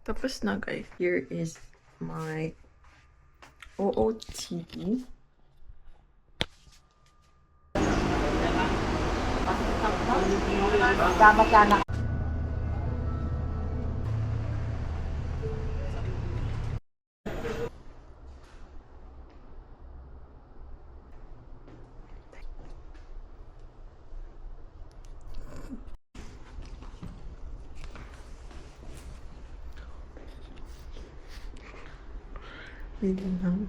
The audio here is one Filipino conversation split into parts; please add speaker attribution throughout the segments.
Speaker 1: Tapos na guys, here is my OOTD.
Speaker 2: Dapat ka na.
Speaker 1: Wait lang.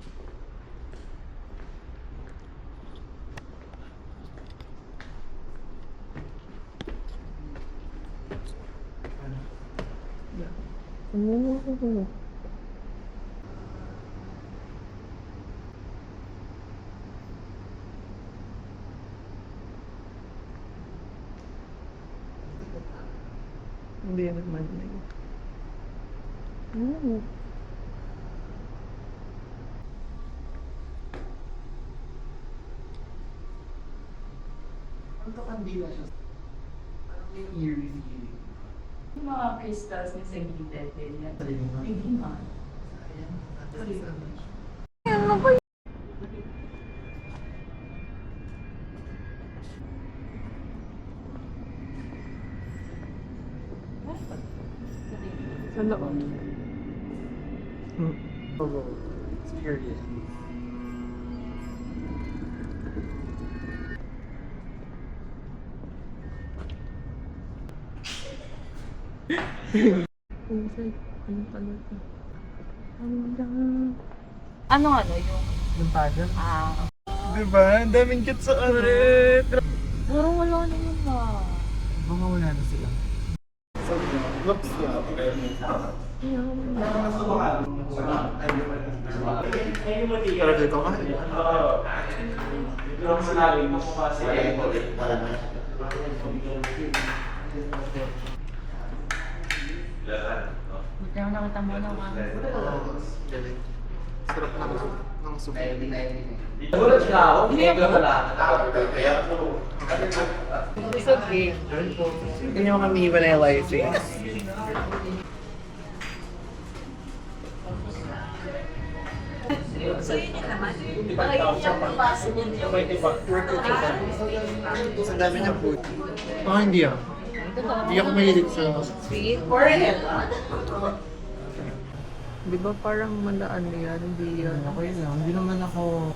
Speaker 1: Oh. Hindi naman na yun. Oh.
Speaker 3: Ang kandila siya. Parang may eerie feeling.
Speaker 2: Yung mga crystals na sa gilid, ganyan. Hindi man.
Speaker 1: Ano ba yun? Sa loob.
Speaker 3: Serious.
Speaker 1: Ano pala ito?
Speaker 2: Ano yung...
Speaker 3: Yung pageant?
Speaker 2: Ah...
Speaker 3: Diba? Ang daming cute sa arit.
Speaker 2: Parang wala naman ba?
Speaker 3: Mga wala na sila. So, looks yeah. Pero dito ka?
Speaker 2: Buti ako nakita mo na mga...
Speaker 3: Sarap ng soup.
Speaker 2: It's okay.
Speaker 3: Hindi mo kami vanillizing.
Speaker 2: So yun yun naman. Parang yung siyang papasok yun yung...
Speaker 3: Sa dami ng food. Oh, hindi ah. Hindi ako mahilig sa
Speaker 2: Sweet. Forehead.
Speaker 1: Di ba parang malaan na yan? Hindi yan.
Speaker 3: okay lang. Hindi naman ako,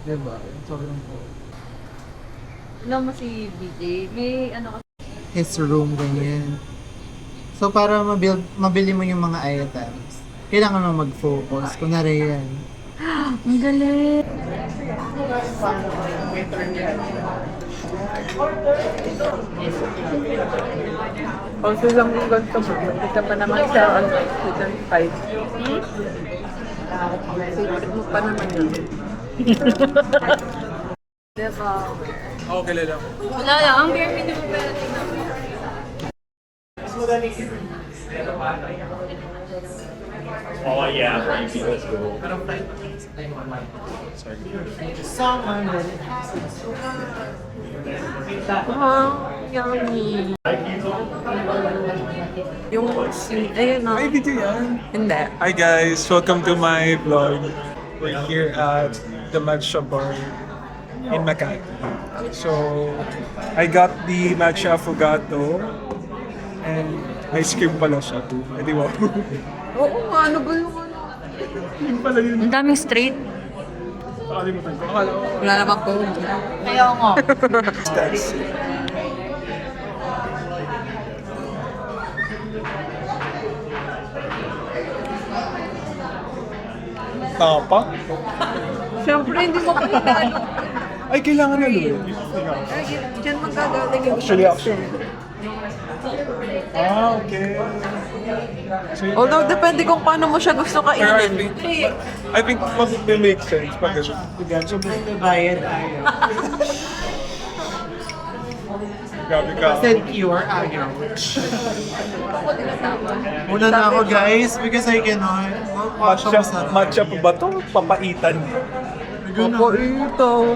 Speaker 3: diba? Sobrang po.
Speaker 2: Alam mo si BJ, may ano ka...
Speaker 3: His room, ganyan. So, para mabili mo yung mga items, kailangan mo mag-focus. Kunwari yan.
Speaker 2: Ang galing!
Speaker 1: Also lang yung ganito mo. Kita pa naman sa season 5. Secret mo pa naman yun.
Speaker 2: Diba?
Speaker 3: Oo, kilala ko.
Speaker 2: Wala lang, ang bare minimum pero tingnan mo.
Speaker 4: Oh yeah, maybe let's go.
Speaker 3: Someone
Speaker 1: Yummy. Yung ayun na.
Speaker 4: Ay, dito yan.
Speaker 1: Hindi.
Speaker 4: Hi guys, welcome to my vlog. We're here at the matcha bar in Makati. So, I got the matcha affogato and ice cream pala siya too. Edi wow.
Speaker 1: Oo nga, ano ba yung ano?
Speaker 4: Yun pala yun.
Speaker 2: Ang daming straight.
Speaker 4: Nakalimutan ko. Akala ko.
Speaker 1: Wala naman po.
Speaker 2: Kaya nga.
Speaker 4: Stats. Tapa?
Speaker 1: Siyempre, hindi mo pa ano.
Speaker 4: Ay, kailangan na lulu.
Speaker 1: Diyan magagaling yung
Speaker 4: Actually. Ah, okay. So, yun
Speaker 1: Although,
Speaker 4: na.
Speaker 1: depende kung paano mo siya gusto
Speaker 4: Pero
Speaker 1: kainin.
Speaker 4: I think mag-make sense pag gano'n.
Speaker 3: So, bayad tayo.
Speaker 4: Grabe ka.
Speaker 3: Pure ayaw. Muna na ako guys because I cannot.
Speaker 4: Matcha pa ba ito? Papaitan.
Speaker 1: Papaitan.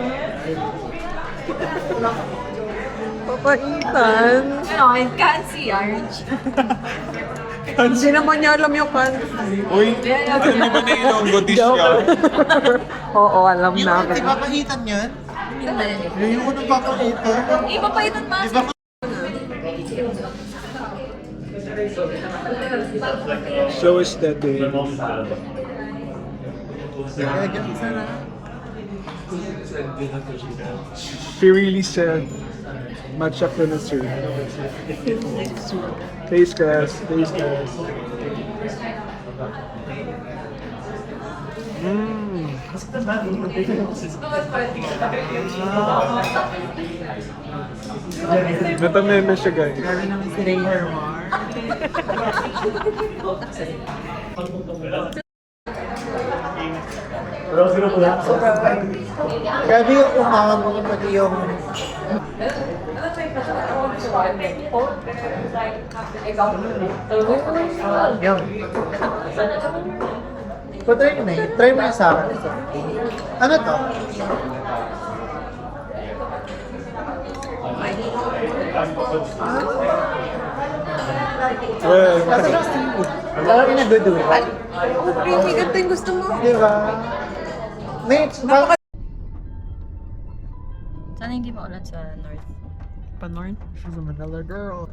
Speaker 1: Papaitan.
Speaker 2: Ano, I can't see, Arch.
Speaker 1: Hindi naman niya alam yung country.
Speaker 4: Uy, alam niyo ba na Ilonggo dish yan?
Speaker 1: Oo, alam
Speaker 3: Yung
Speaker 1: namin.
Speaker 3: di ba pahitan yun? Yung unang papahitan.
Speaker 5: Iba pa yun mas.
Speaker 3: Di ba
Speaker 4: So is that day. She really said matcha connoisseur. Taste class, taste class. Natamay na siya, guys.
Speaker 3: Grabe yung umamo pati yung... Yung... Try mo na yun. Try mo yung sa akin. Ano to?
Speaker 4: Well,
Speaker 3: Parang inaduduan.
Speaker 1: Creamy, ganito yung gusto mo.
Speaker 3: Di ba? May...
Speaker 5: Sana hindi maulan sa north.
Speaker 1: Pa-north?
Speaker 3: She's a Manila girl.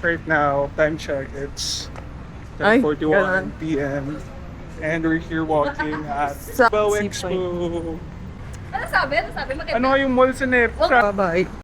Speaker 4: right now, time check, it's
Speaker 1: Ay,
Speaker 4: 10:41
Speaker 1: ganun.
Speaker 4: p.m. And we're here walking at
Speaker 1: Sa
Speaker 4: Bow
Speaker 1: Seapoint.
Speaker 4: Expo.
Speaker 5: Ano sabi? Ano sabi? Maganda.
Speaker 4: Ano yung mall sa NEP?
Speaker 1: Bye-bye.